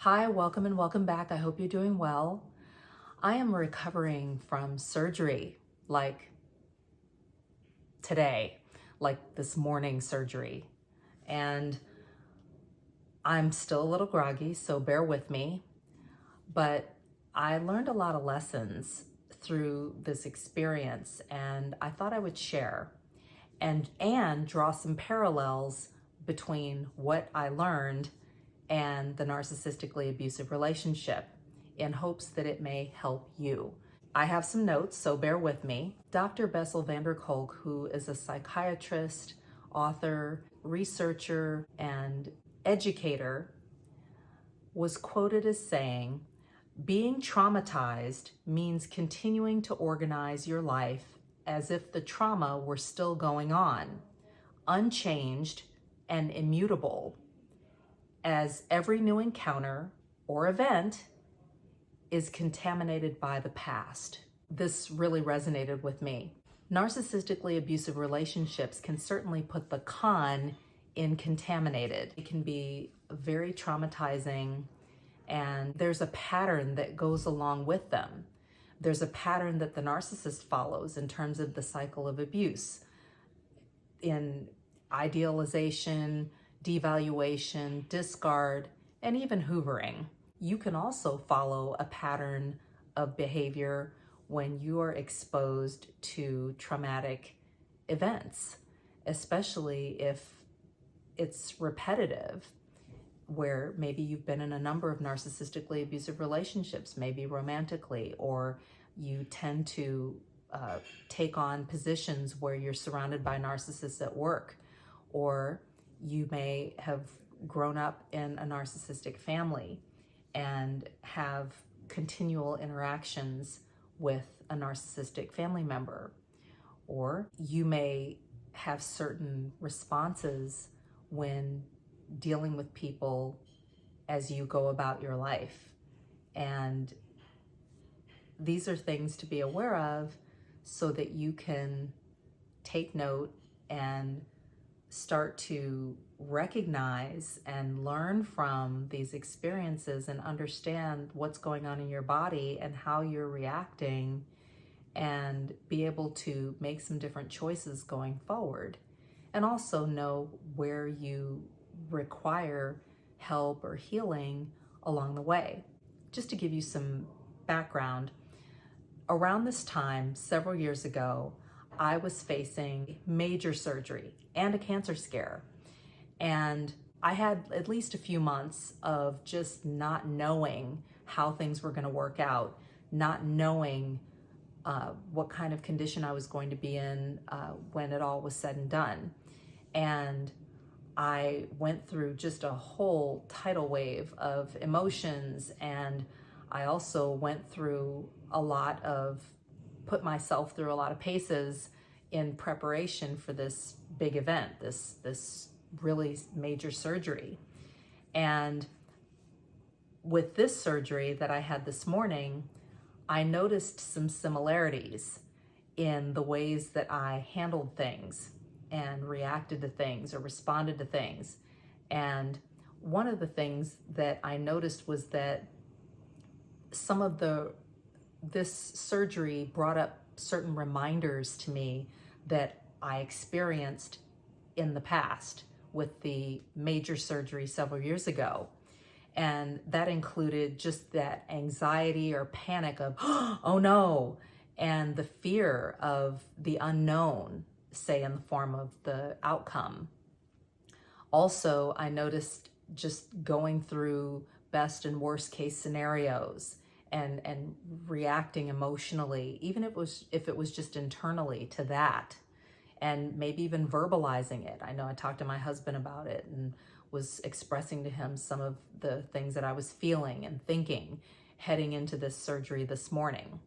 Hi, welcome and welcome back. I hope you're doing well. I am recovering from surgery, like today, like this morning surgery. And I'm still a little groggy, so bear with me. But I learned a lot of lessons through this experience, and I thought I would share and draw some parallels between what I learned and the narcissistically abusive relationship in hopes that it may help you. I have some notes, so bear with me. Dr. Bessel van der Kolk, who is a psychiatrist, author, researcher, and educator, was quoted as saying, "Being traumatized means continuing to organize your life as if the trauma were still going on, unchanged and immutable, as every new encounter or event is contaminated by the past." This really resonated with me. Narcissistically abusive relationships can certainly put the con in contaminated. It can be very traumatizing, and there's a pattern that goes along with them. There's a pattern that the narcissist follows in terms of the cycle of abuse, in idealization, devaluation, discard, and even hoovering. You can also follow a pattern of behavior when you are exposed to traumatic events, especially if it's repetitive, where maybe you've been in a number of narcissistically abusive relationships, maybe romantically, or you tend to take on positions where you're surrounded by narcissists at work, or you may have grown up in a narcissistic family and have continual interactions with a narcissistic family member, or you may have certain responses when dealing with people as you go about your life. And these are things to be aware of so that you can take note and start to recognize and learn from these experiences and understand what's going on in your body and how you're reacting, and be able to make some different choices going forward, and also know where you require help or healing along the way. Just to give you some background, around this time, several years ago, I was facing major surgery and a cancer scare. And I had at least a few months of just not knowing how things were going to work out, not knowing what kind of condition I was going to be in when it all was said and done. And I went through just a whole tidal wave of emotions, and I also went through put myself through a lot of paces in preparation for this big event, this really major surgery. And with this surgery that I had this morning, I noticed some similarities in the ways that I handled things and reacted to things or responded to things. And one of the things that I noticed was that this surgery brought up certain reminders to me that I experienced in the past with the major surgery several years ago. And that included just that anxiety or panic of, oh no, and the fear of the unknown, say in the form of the outcome. Also, I noticed just going through best and worst case scenarios and reacting emotionally, even if it was just internally to that, and maybe even verbalizing it. I know I talked to my husband about it and was expressing to him some of the things that I was feeling and thinking heading into this surgery this morning.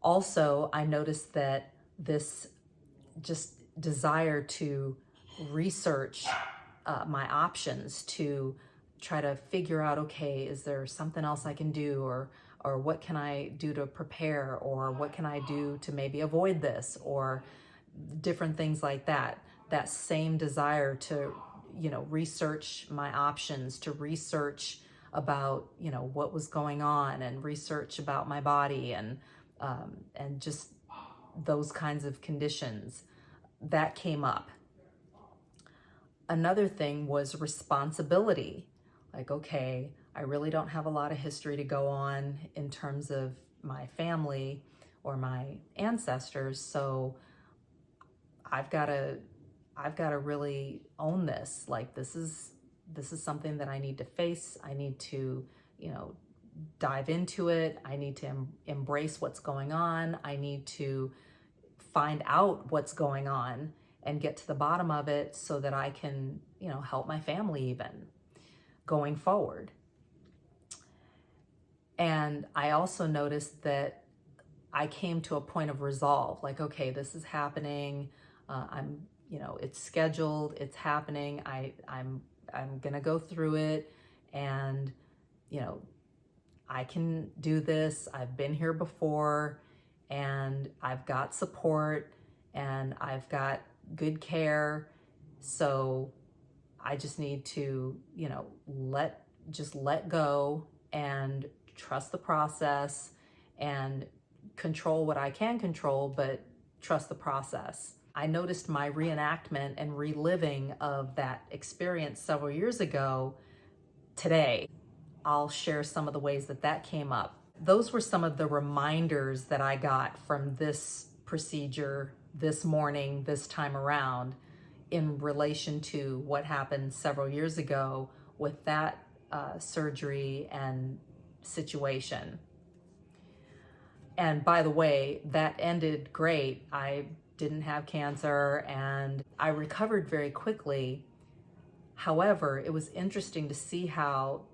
Also, I noticed that this just desire to research my options, to try to figure out, okay, is there something else I can do, or what can I do to prepare, or what can I do to maybe avoid this, or different things like that. That same desire to research my options, to research about, what was going on, and research about my body, and just those kinds of conditions. That came up. Another thing was responsibility. Like, okay, I really don't have a lot of history to go on in terms of my family or my ancestors, so I've got to really own this. Like, this is something that I need to face. I need to, dive into it. I need to embrace what's going on. I need to find out what's going on and get to the bottom of it so that I can, help my family even going forward. And I also noticed that I came to a point of resolve, like, okay, this is happening. It's scheduled, it's happening. I'm gonna go through it, and, I can do this. I've been here before, and I've got support, and I've got good care. So I just need to, let go and trust the process and control what I can control, but trust the process. I noticed my reenactment and reliving of that experience several years ago today. I'll share some of the ways that came up. Those were some of the reminders that I got from this procedure this morning, this time around, in relation to what happened several years ago with that surgery and situation. And by the way, that ended great. I didn't have cancer, and I recovered very quickly. However, it was interesting to see how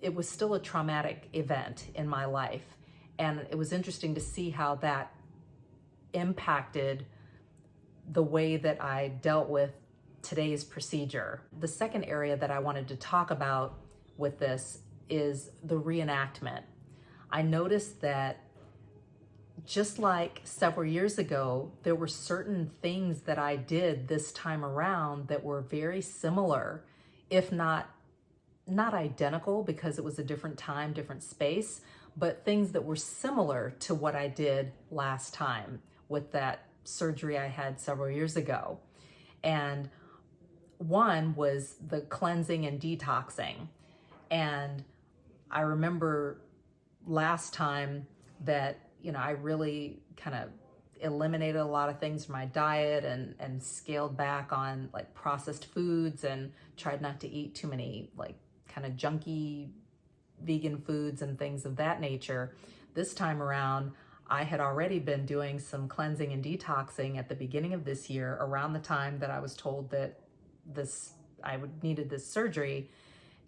it was still a traumatic event in my life. And it was interesting to see how that impacted the way that I dealt with today's procedure. The second area that I wanted to talk about with this is the reenactment. I noticed that just like several years ago, there were certain things that I did this time around that were very similar, if not identical, because it was a different time, different space, but things that were similar to what I did last time with that surgery I had several years ago. And one was the cleansing and detoxing. And I remember last time that, I really kind of eliminated a lot of things from my diet and scaled back on like processed foods, and tried not to eat too many like kind of junky vegan foods and things of that nature. This time around, I had already been doing some cleansing and detoxing at the beginning of this year, around the time that I was told that needed this surgery.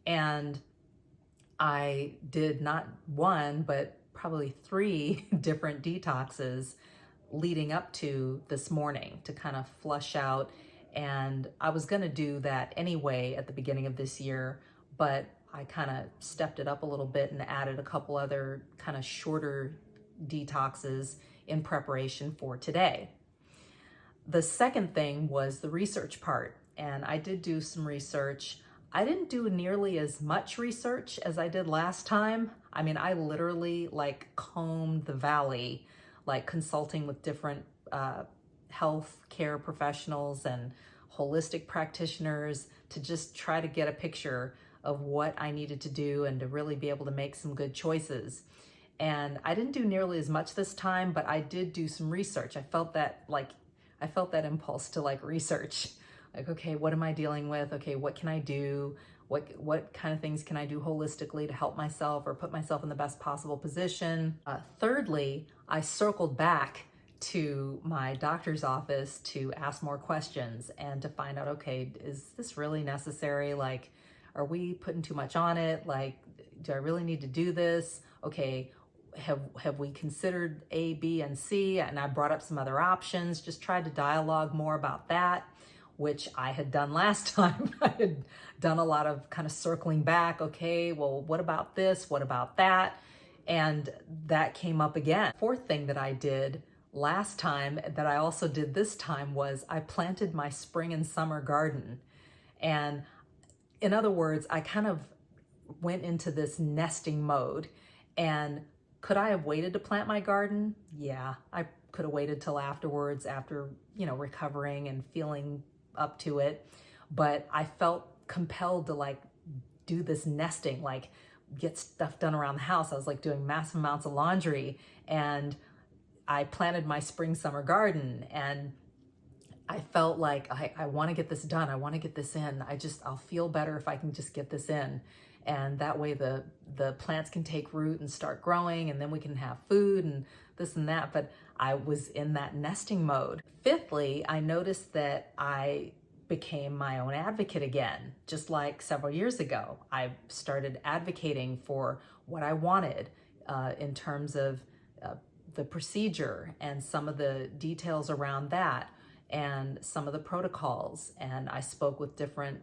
And I did not one, but probably 3 different detoxes leading up to this morning to kind of flush out. And I was going to do that anyway at the beginning of this year, but I kind of stepped it up a little bit and added a couple other kind of shorter detoxes in preparation for today. The second thing was the research part. And I did do some research. I didn't do nearly as much research as I did last time. I mean, I literally like combed the valley, like consulting with different health care professionals and holistic practitioners to just try to get a picture of what I needed to do and to really be able to make some good choices. And I didn't do nearly as much this time, but I did do some research. I felt that impulse to like research. Like, okay, what am I dealing with? Okay, what can I do? What kind of things can I do holistically to help myself or put myself in the best possible position? Thirdly, I circled back to my doctor's office to ask more questions and to find out, okay, is this really necessary? Like, are we putting too much on it? Like, do I really need to do this? Okay, have we considered A, B, and C? And I brought up some other options, just tried to dialogue more about that, which I had done last time. I had done a lot of kind of circling back. Okay, well, what about this? What about that? And that came up again. Fourth thing that I did last time that I also did this time was I planted my spring and summer garden. And in other words, I kind of went into this nesting mode. And could I have waited to plant my garden? Yeah, I could have waited till afterwards, after, recovering and feeling up to it. But I felt compelled to like do this nesting, like get stuff done around the house. I was like doing massive amounts of laundry, and I planted my spring summer garden, and I felt like I want to get this done. I want to get this in. I'll feel better if I can just get this in. And that way the plants can take root and start growing, and then we can have food and this and that. But I was in that nesting mode. Fifthly, I noticed that I became my own advocate again. Just like several years ago, I started advocating for what I wanted in terms of the procedure and some of the details around that, and some of the protocols. And I spoke with different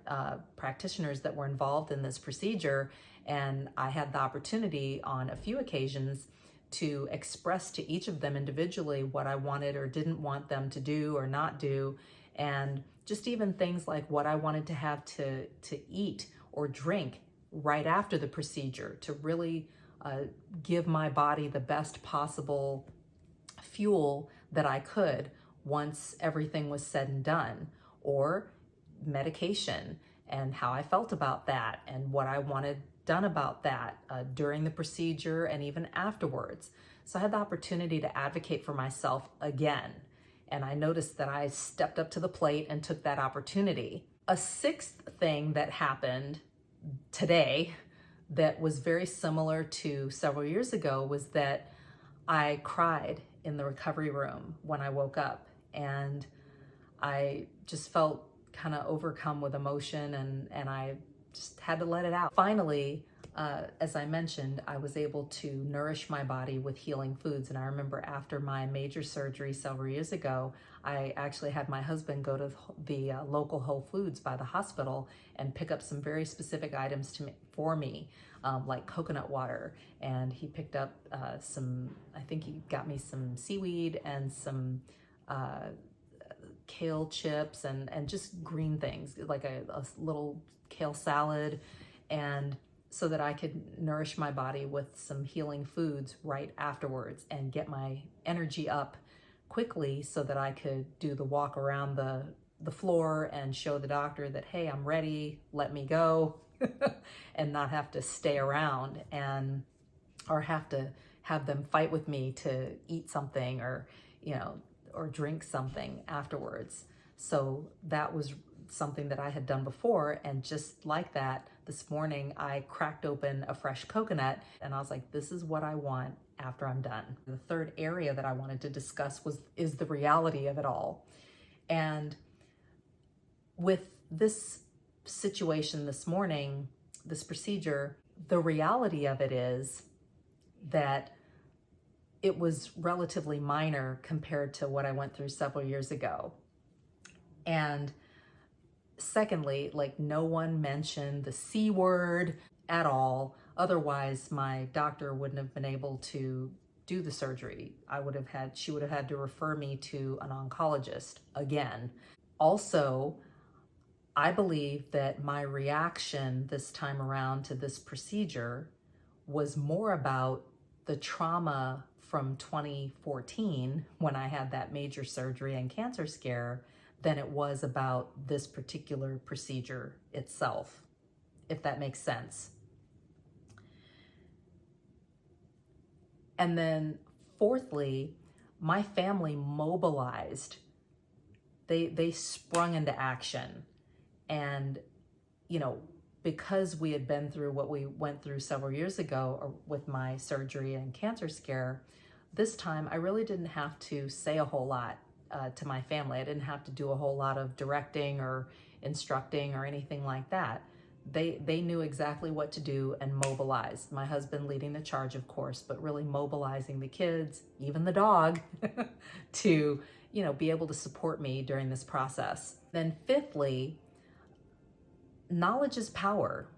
practitioners that were involved in this procedure, and I had the opportunity on a few occasions to express to each of them individually what I wanted or didn't want them to do or not do, and just even things like what I wanted to have to eat or drink right after the procedure, to really give my body the best possible fuel that I could once everything was said and done, or medication and how I felt about that and what I wanted done about that during the procedure and even afterwards. So I had the opportunity to advocate for myself again. And I noticed that I stepped up to the plate and took that opportunity. A sixth thing that happened today that was very similar to several years ago was that I cried in the recovery room when I woke up, and I just felt kind of overcome with emotion, and I just had to let it out. Finally, as I mentioned, I was able to nourish my body with healing foods. And I remember after my major surgery several years ago, I actually had my husband go to the local Whole Foods by the hospital and pick up some very specific items for me, like coconut water. And he picked up I think he got me some seaweed and some kale chips and just green things, like a little kale salad, and so that I could nourish my body with some healing foods right afterwards and get my energy up quickly so that I could do the walk around the floor and show the doctor that, hey, I'm ready, let me go, and not have to stay around or have to have them fight with me to eat something or drink something afterwards. So that was something that I had done before, and just like that, this morning I cracked open a fresh coconut, and I was like, this is what I want after I'm done. The third area that I wanted to discuss is the reality of it all. And with this situation this morning, this procedure, the reality of it is that it was relatively minor compared to what I went through several years ago. And secondly, like, no one mentioned the C word at all. Otherwise, my doctor wouldn't have been able to do the surgery. She would have had to refer me to an oncologist again. Also, I believe that my reaction this time around to this procedure was more about the trauma from 2014 when I had that major surgery and cancer scare than it was about this particular procedure itself, if that makes sense. And then fourthly, my family mobilized. They sprung into action. And, because we had been through what we went through several years ago with my surgery and cancer scare, this time I really didn't have to say a whole lot to my family. I didn't have to do a whole lot of directing or instructing or anything like that. They knew exactly what to do and mobilized. My husband leading the charge, of course, but really mobilizing the kids, even the dog, to, be able to support me during this process. Then fifthly, knowledge is power.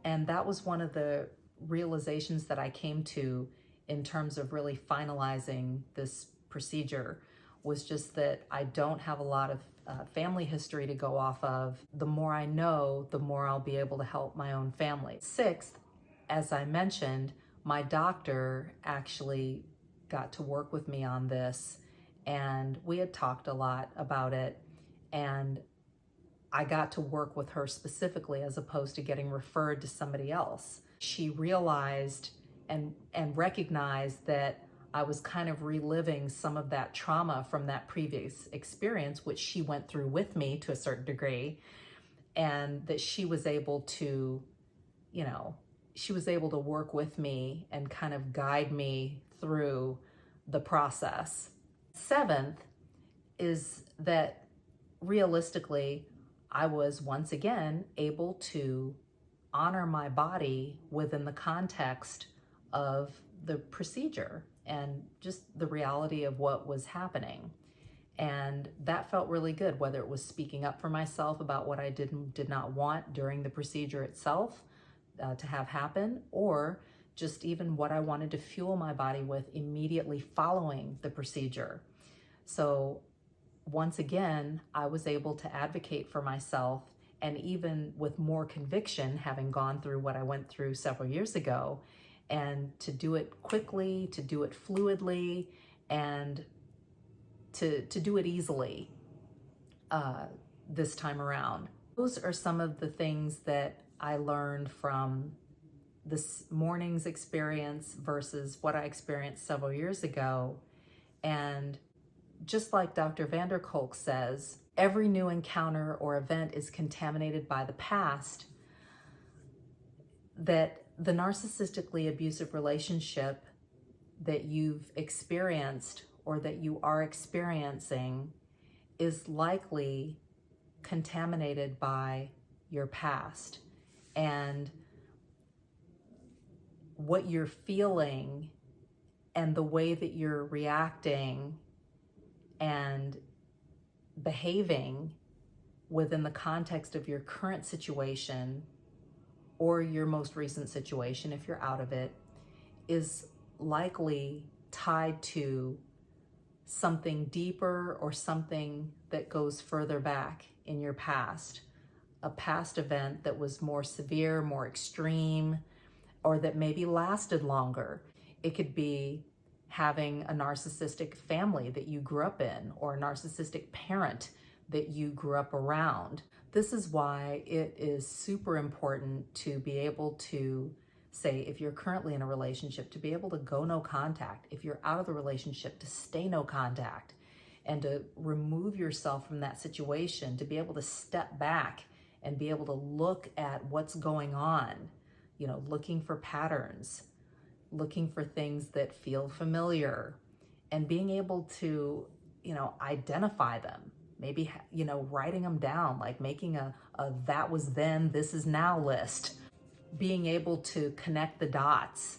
And that was one of the realizations that I came to in terms of really finalizing this procedure, was just that I don't have a lot of family history to go off of. The more I know, the more I'll be able to help my own family. Sixth, as I mentioned, my doctor actually got to work with me on this, and we had talked a lot about it, and I got to work with her specifically as opposed to getting referred to somebody else. She realized and recognized that I was kind of reliving some of that trauma from that previous experience, which she went through with me to a certain degree, and that she was able to, she was able to work with me and kind of guide me through the process. Seventh is that realistically, I was once again able to honor my body within the context of the procedure and just the reality of what was happening. And that felt really good, whether it was speaking up for myself about what I did not want during the procedure itself to have happen, or just even what I wanted to fuel my body with immediately following the procedure. So once again, I was able to advocate for myself, and even with more conviction, having gone through what I went through several years ago, and to do it quickly, to do it fluidly, and to do it easily this time around. Those are some of the things that I learned from this morning's experience versus what I experienced several years ago. And just like Dr. van der Kolk says, every new encounter or event is contaminated by the past, that the narcissistically abusive relationship that you've experienced or that you are experiencing is likely contaminated by your past. And what you're feeling and the way that you're reacting and behaving within the context of your current situation or your most recent situation, if you're out of it, is likely tied to something deeper or something that goes further back in your past, a past event that was more severe, more extreme, or that maybe lasted longer. It could be having a narcissistic family that you grew up in, or a narcissistic parent that you grew up around. This is why it is super important to be able to say, if you're currently in a relationship, to be able to go no contact. If you're out of the relationship, to stay no contact, and to remove yourself from that situation, to be able to step back and be able to look at what's going on, looking for patterns, looking for things that feel familiar, and being able to, identify them. Maybe, writing them down, like making a that was then, this is now list. Being able to connect the dots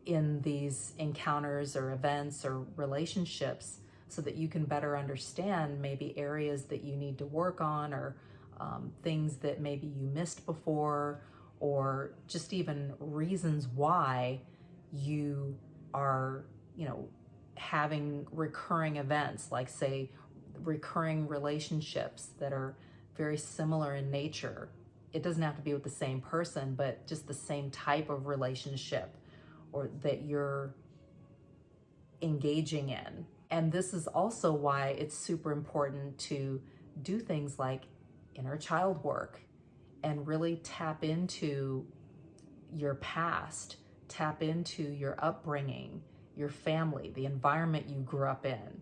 in these encounters or events or relationships so that you can better understand maybe areas that you need to work on, or things that maybe you missed before, or just even reasons why you are, having recurring events, like say recurring relationships that are very similar in nature. It doesn't have to be with the same person, but just the same type of relationship or that you're engaging in. And this is also why it's super important to do things like inner child work and really tap into your past, tap into your upbringing, your family, the environment you grew up in,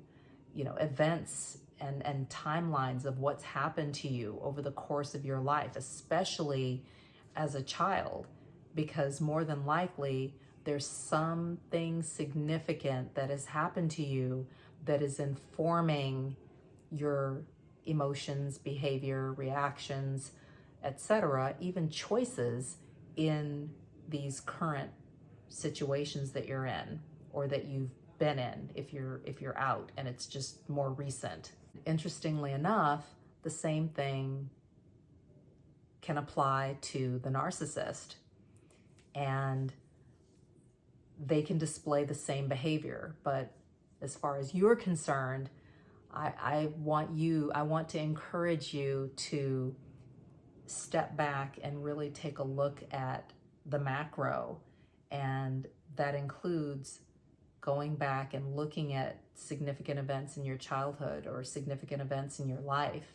events and timelines of what's happened to you over the course of your life, especially as a child, because more than likely there's something significant that has happened to you that is informing your emotions, behavior, reactions, etc., even choices in these current situations that you're in or that you've been in if you're out and it's just more recent. Interestingly enough, the same thing can apply to the narcissist, and they can display the same behavior. But as far as you're concerned, I want to encourage you to step back and really take a look at the macro. And that includes going back and looking at significant events in your childhood or significant events in your life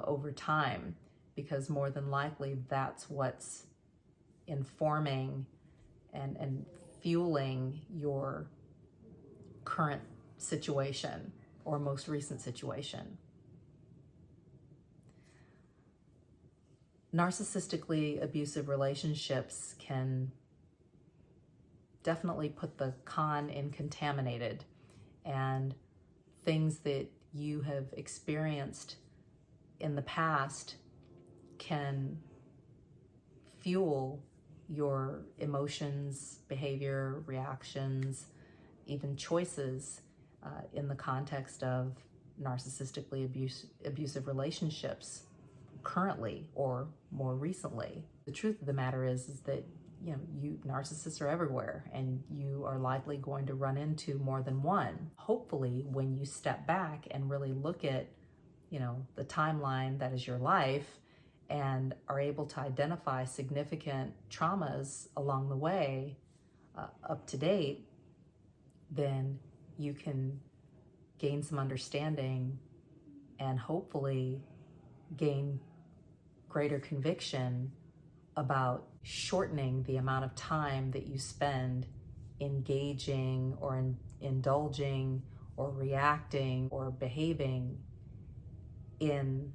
over time, because more than likely that's what's informing and fueling your current situation or most recent situation. Narcissistically abusive relationships can definitely put the con in contaminated, and things that you have experienced in the past can fuel your emotions, behavior, reactions, even choices in the context of narcissistically abusive relationships currently or more recently. The truth of the matter is that narcissists are everywhere, and you are likely going to run into more than one. Hopefully, when you step back and really look at, the timeline that is your life and are able to identify significant traumas along the way up to date, then you can gain some understanding and hopefully gain greater conviction about shortening the amount of time that you spend engaging or indulging or reacting or behaving in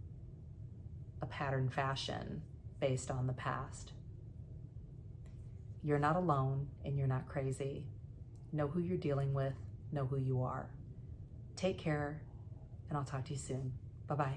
a pattern fashion based on the past. You're not alone and you're not crazy. Know who you're dealing with, know who you are. Take care, and I'll talk to you soon. Bye-bye.